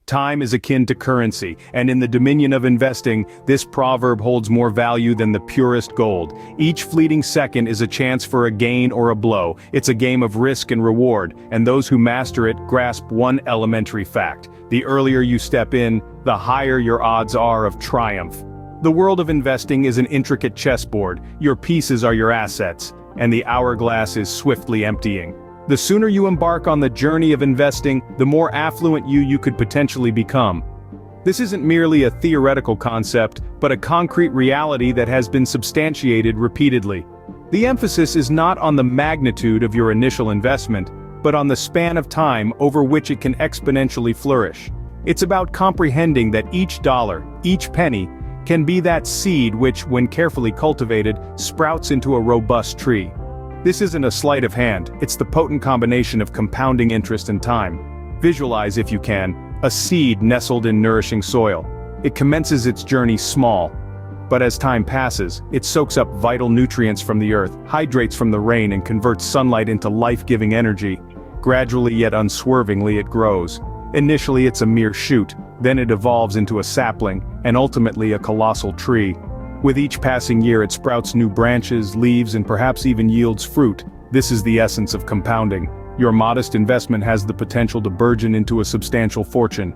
Time is akin to currency, and in the dominion of investing, this proverb holds more value than the purest gold. Each fleeting second is a chance for a gain or a blow. It's a game of risk and reward, and those who master it grasp one elementary fact. The earlier you step in, the higher your odds are of triumph. The world of investing is an intricate chessboard. Your pieces are your assets, and the hourglass is swiftly emptying. The sooner you embark on the journey of investing, the more affluent you could potentially become. This isn't merely a theoretical concept, but a concrete reality that has been substantiated repeatedly. The emphasis is not on the magnitude of your initial investment, but on the span of time over which it can exponentially flourish. It's about comprehending that each dollar, each penny, can be that seed which, when carefully cultivated, sprouts into a robust tree. This isn't a sleight of hand, it's the potent combination of compounding interest and time. Visualize, if you can, a seed nestled in nourishing soil. It commences its journey small, but as time passes, it soaks up vital nutrients from the earth, hydrates from the rain, and converts sunlight into life-giving energy. Gradually yet unswervingly it grows. Initially it's a mere shoot, then it evolves into a sapling, and ultimately a colossal tree. With each passing year it sprouts new branches, leaves, and perhaps even yields fruit. This is the essence of compounding. Your modest investment has the potential to burgeon into a substantial fortune.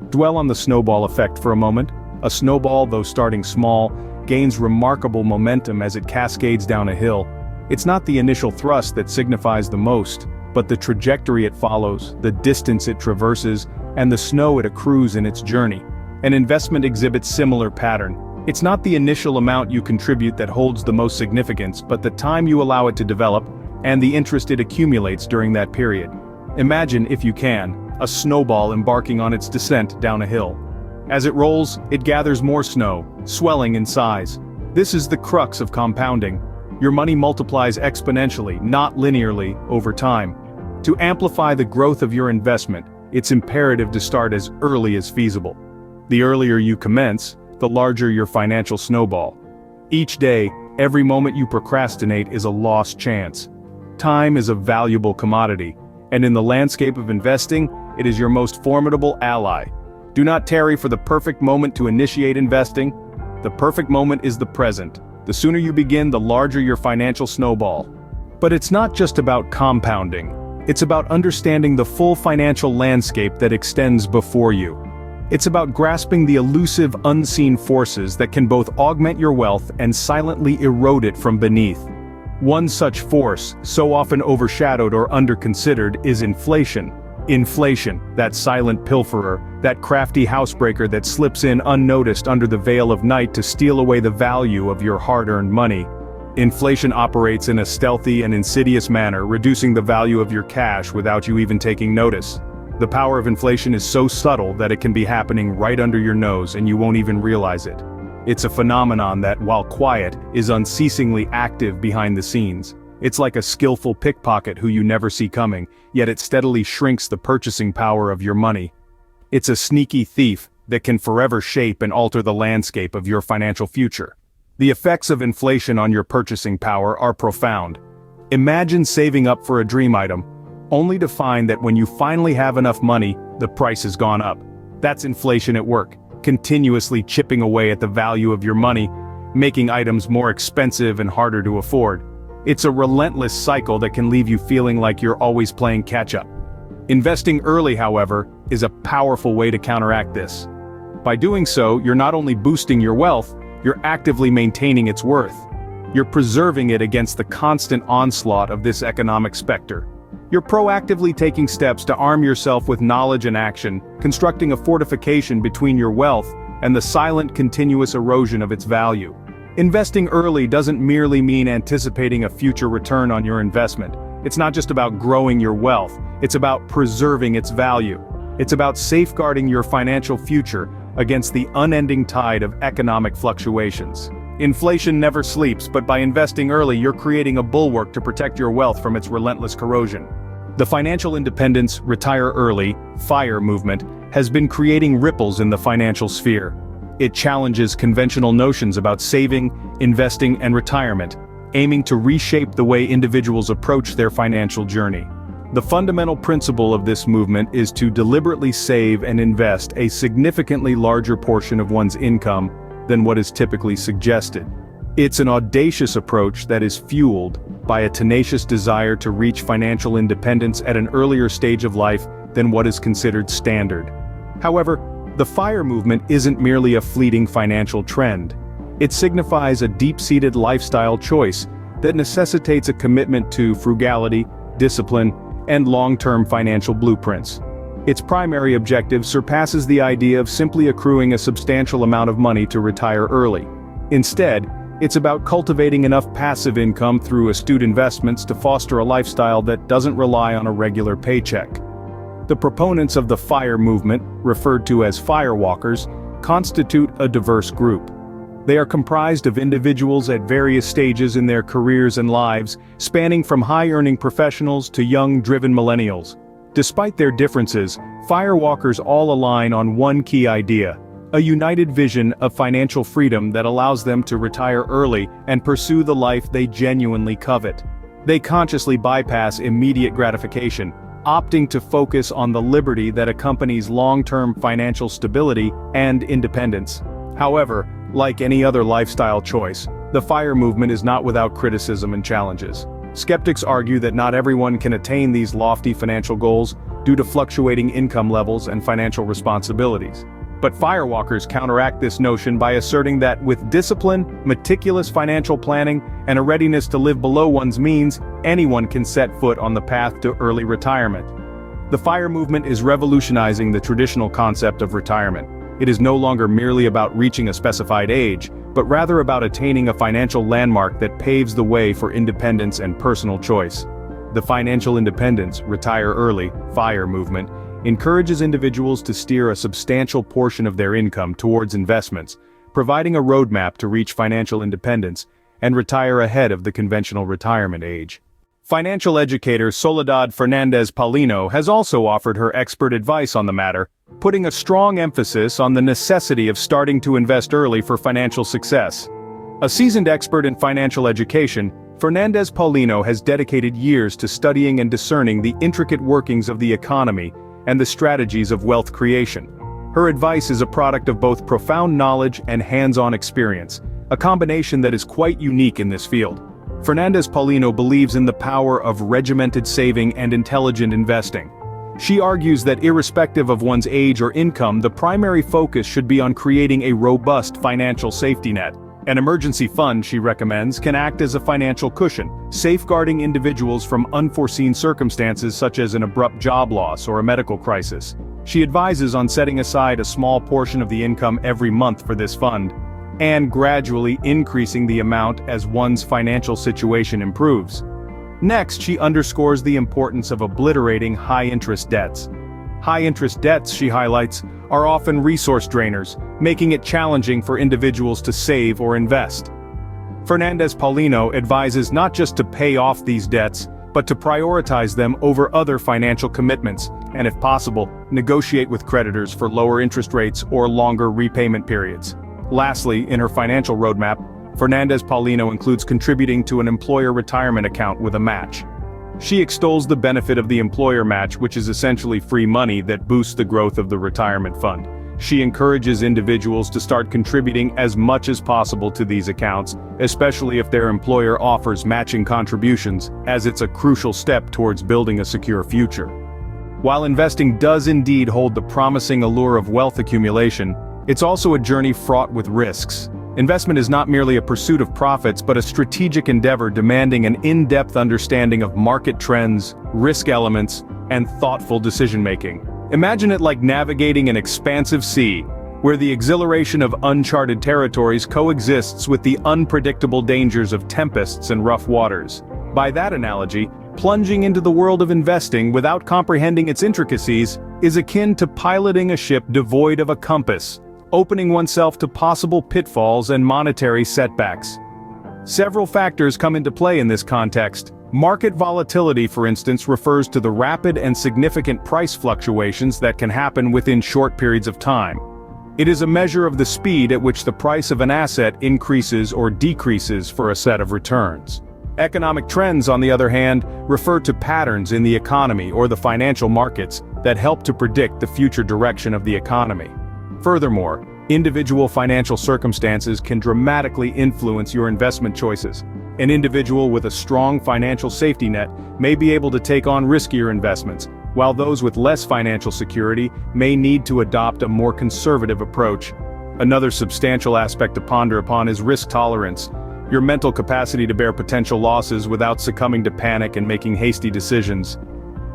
Dwell on the snowball effect for a moment. A snowball, though starting small, gains remarkable momentum as it cascades down a hill. It's not the initial thrust that signifies the most, but the trajectory it follows, the distance it traverses, and the snow it accrues in its journey. An investment exhibits similar pattern. It's not the initial amount you contribute that holds the most significance, but the time you allow it to develop, and the interest it accumulates during that period. Imagine, if you can, a snowball embarking on its descent down a hill. As it rolls, it gathers more snow, swelling in size. This is the crux of compounding. Your money multiplies exponentially, not linearly, over time. To amplify the growth of your investment, it's imperative to start as early as feasible. The earlier you commence, the larger your financial snowball. Each day, every moment you procrastinate is a lost chance. Time is a valuable commodity, and in the landscape of investing, it is your most formidable ally. Do not tarry for the perfect moment to initiate investing. The perfect moment is the present. The sooner you begin, the larger your financial snowball. But it's not just about compounding. It's about understanding the full financial landscape that extends before you. It's about grasping the elusive, unseen forces that can both augment your wealth and silently erode it from beneath. One such force, so often overshadowed or under-considered, is inflation. Inflation, that silent pilferer, that crafty housebreaker that slips in unnoticed under the veil of night to steal away the value of your hard-earned money. Inflation operates in a stealthy and insidious manner, reducing the value of your cash without you even taking notice. The power of inflation is so subtle that it can be happening right under your nose and you won't even realize it. It's a phenomenon that, while quiet, is unceasingly active behind the scenes. It's like a skillful pickpocket who you never see coming, yet it steadily shrinks the purchasing power of your money. It's a sneaky thief that can forever shape and alter the landscape of your financial future. The effects of inflation on your purchasing power are profound. Imagine saving up for a dream item, only to find that when you finally have enough money, the price has gone up. That's inflation at work, continuously chipping away at the value of your money, making items more expensive and harder to afford. It's a relentless cycle that can leave you feeling like you're always playing catch-up. Investing early, however, is a powerful way to counteract this. By doing so, you're not only boosting your wealth, you're actively maintaining its worth. You're preserving it against the constant onslaught of this economic specter. You're proactively taking steps to arm yourself with knowledge and action, constructing a fortification between your wealth and the silent, continuous erosion of its value. Investing early doesn't merely mean anticipating a future return on your investment. It's not just about growing your wealth, it's about preserving its value. It's about safeguarding your financial future against the unending tide of economic fluctuations. Inflation never sleeps, but by investing early, you're creating a bulwark to protect your wealth from its relentless corrosion. The financial independence, retire early, FIRE movement has been creating ripples in the financial sphere. It challenges conventional notions about saving, investing, and retirement, aiming to reshape the way individuals approach their financial journey. The fundamental principle of this movement is to deliberately save and invest a significantly larger portion of one's income than what is typically suggested. It's an audacious approach that is fueled by a tenacious desire to reach financial independence at an earlier stage of life than what is considered standard. However, the FIRE movement isn't merely a fleeting financial trend. It signifies a deep-seated lifestyle choice that necessitates a commitment to frugality, discipline, and long-term financial blueprints. Its primary objective surpasses the idea of simply accruing a substantial amount of money to retire early. Instead, it's about cultivating enough passive income through astute investments to foster a lifestyle that doesn't rely on a regular paycheck. The proponents of the FIRE movement, referred to as firewalkers, constitute a diverse group. They are comprised of individuals at various stages in their careers and lives, spanning from high-earning professionals to young, driven millennials. Despite their differences, firewalkers all align on one key idea: a united vision of financial freedom that allows them to retire early and pursue the life they genuinely covet. They consciously bypass immediate gratification, opting to focus on the liberty that accompanies long-term financial stability and independence. However, like any other lifestyle choice, the FIRE movement is not without criticism and challenges. Skeptics argue that not everyone can attain these lofty financial goals due to fluctuating income levels and financial responsibilities. But firewalkers counteract this notion by asserting that with discipline, meticulous financial planning, and a readiness to live below one's means, anyone can set foot on the path to early retirement. The FIRE movement is revolutionizing the traditional concept of retirement. It is no longer merely about reaching a specified age, but rather about attaining a financial landmark that paves the way for independence and personal choice. The Financial Independence, Retire Early, FIRE movement encourages individuals to steer a substantial portion of their income towards investments, providing a roadmap to reach financial independence and retire ahead of the conventional retirement age. Financial educator Soledad Fernandez-Paulino has also offered her expert advice on the matter, putting a strong emphasis on the necessity of starting to invest early for financial success. A seasoned expert in financial education, Fernandez-Paulino has dedicated years to studying and discerning the intricate workings of the economy and the strategies of wealth creation. Her advice is a product of both profound knowledge and hands-on experience, a combination that is quite unique in this field. Fernandez-Paulino believes in the power of regimented saving and intelligent investing. She argues that irrespective of one's age or income, the primary focus should be on creating a robust financial safety net. An emergency fund, she recommends, can act as a financial cushion, safeguarding individuals from unforeseen circumstances such as an abrupt job loss or a medical crisis. She advises on setting aside a small portion of the income every month for this fund, and gradually increasing the amount as one's financial situation improves. Next, she underscores the importance of obliterating high-interest debts. High-interest debts, she highlights, are often resource drainers, making it challenging for individuals to save or invest. Fernandez-Paulino advises not just to pay off these debts, but to prioritize them over other financial commitments, and if possible, negotiate with creditors for lower interest rates or longer repayment periods. Lastly, in her financial roadmap, Fernandez-Paulino includes contributing to an employer retirement account with a match. She extols the benefit of the employer match, which is essentially free money that boosts the growth of the retirement fund. She encourages individuals to start contributing as much as possible to these accounts, especially if their employer offers matching contributions, as it's a crucial step towards building a secure future. While investing does indeed hold the promising allure of wealth accumulation, it's also a journey fraught with risks. Investment is not merely a pursuit of profits but a strategic endeavor demanding an in-depth understanding of market trends, risk elements, and thoughtful decision-making. Imagine it like navigating an expansive sea, where the exhilaration of uncharted territories coexists with the unpredictable dangers of tempests and rough waters. By that analogy, plunging into the world of investing without comprehending its intricacies is akin to piloting a ship devoid of a compass, opening oneself to possible pitfalls and monetary setbacks. Several factors come into play in this context. Market volatility, for instance, refers to the rapid and significant price fluctuations that can happen within short periods of time. It is a measure of the speed at which the price of an asset increases or decreases for a set of returns. Economic trends, on the other hand, refer to patterns in the economy or the financial markets that help to predict the future direction of the economy. Furthermore, individual financial circumstances can dramatically influence your investment choices. An individual with a strong financial safety net may be able to take on riskier investments, while those with less financial security may need to adopt a more conservative approach. Another substantial aspect to ponder upon is risk tolerance, your mental capacity to bear potential losses without succumbing to panic and making hasty decisions.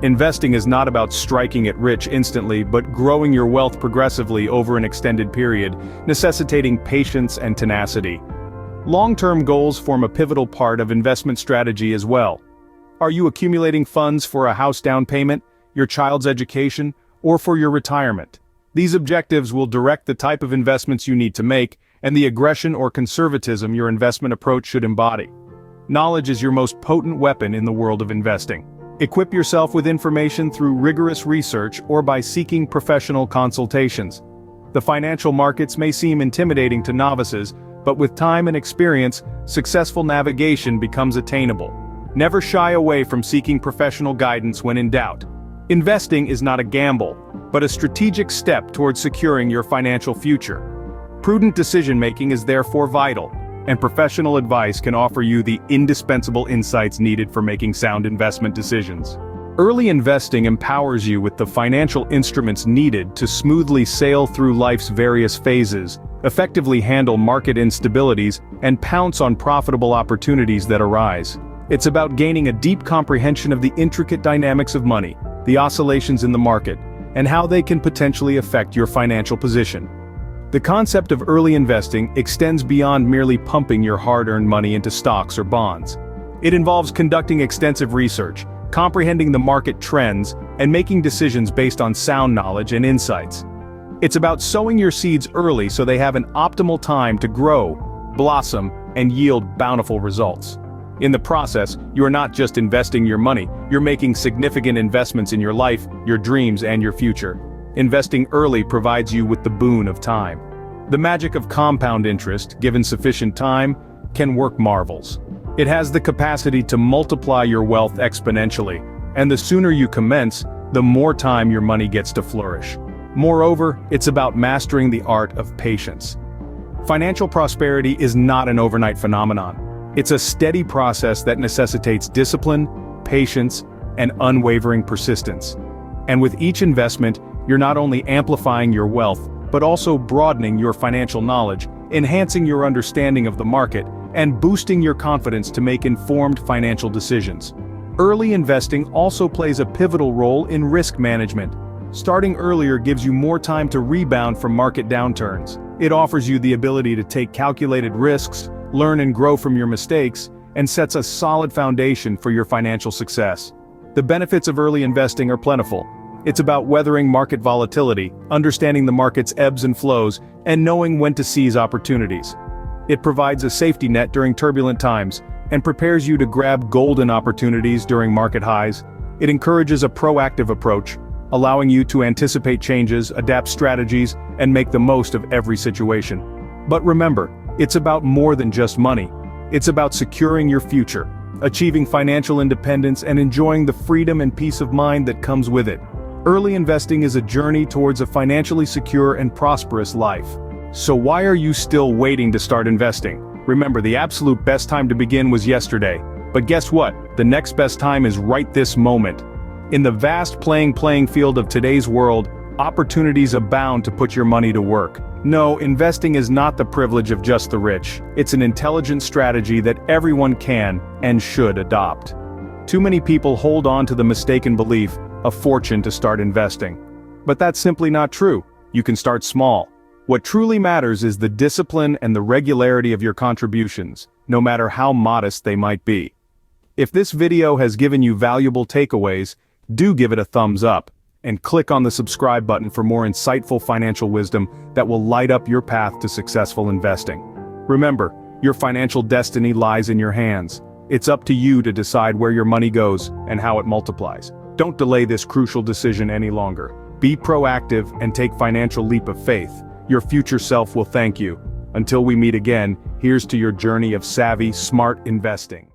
Investing is not about striking it rich instantly, but growing your wealth progressively over an extended period, necessitating patience and tenacity. Long-term goals form a pivotal part of investment strategy as well. Are you accumulating funds for a house down payment, your child's education, or for your retirement? These objectives will direct the type of investments you need to make, and the aggression or conservatism your investment approach should embody. Knowledge is your most potent weapon in the world of investing. Equip yourself with information through rigorous research or by seeking professional consultations. The financial markets may seem intimidating to novices, but with time and experience, successful navigation becomes attainable. Never shy away from seeking professional guidance when in doubt. Investing is not a gamble, but a strategic step towards securing your financial future. Prudent decision-making is therefore vital, and professional advice can offer you the indispensable insights needed for making sound investment decisions. Early investing empowers you with the financial instruments needed to smoothly sail through life's various phases, effectively handle market instabilities, and pounce on profitable opportunities that arise. It's about gaining a deep comprehension of the intricate dynamics of money, the oscillations in the market, and how they can potentially affect your financial position. The concept of early investing extends beyond merely pumping your hard-earned money into stocks or bonds. It involves conducting extensive research, comprehending the market trends, and making decisions based on sound knowledge and insights. It's about sowing your seeds early so they have an optimal time to grow, blossom, and yield bountiful results. In the process, you are not just investing your money, you're making significant investments in your life, your dreams, and your future. Investing early provides you with the boon of time. The magic of compound interest, given sufficient time, can work marvels. It has the capacity to multiply your wealth exponentially, and the sooner you commence, the more time your money gets to flourish. Moreover, it's about mastering the art of patience. Financial prosperity is not an overnight phenomenon. It's a steady process that necessitates discipline, patience, and unwavering persistence. And with each investment, you're not only amplifying your wealth, but also broadening your financial knowledge, enhancing your understanding of the market, and boosting your confidence to make informed financial decisions. Early investing also plays a pivotal role in risk management. Starting earlier gives you more time to rebound from market downturns. It offers you the ability to take calculated risks, learn and grow from your mistakes, and sets a solid foundation for your financial success. The benefits of early investing are plentiful. It's about weathering market volatility, understanding the market's ebbs and flows, and knowing when to seize opportunities. It provides a safety net during turbulent times, and prepares you to grab golden opportunities during market highs. It encourages a proactive approach, allowing you to anticipate changes, adapt strategies, and make the most of every situation. But remember, it's about more than just money. It's about securing your future, achieving financial independence, and enjoying the freedom and peace of mind that comes with it. Early investing is a journey towards a financially secure and prosperous life. So why are you still waiting to start investing? Remember, the absolute best time to begin was yesterday. But guess what? The next best time is right this moment. In the vast playing field of today's world, opportunities abound to put your money to work. No, investing is not the privilege of just the rich. It's an intelligent strategy that everyone can and should adopt. Too many people hold on to the mistaken belief, a fortune to start investing. But that's simply not true. You can start small. What truly matters is the discipline and the regularity of your contributions, no matter how modest they might be. If this video has given you valuable takeaways, do give it a thumbs up, and click on the subscribe button for more insightful financial wisdom that will light up your path to successful investing. Remember, your financial destiny lies in your hands. It's up to you to decide where your money goes and how it multiplies. Don't delay this crucial decision any longer. Be proactive and take financial leap of faith. Your future self will thank you. Until we meet again, here's to your journey of savvy, smart investing.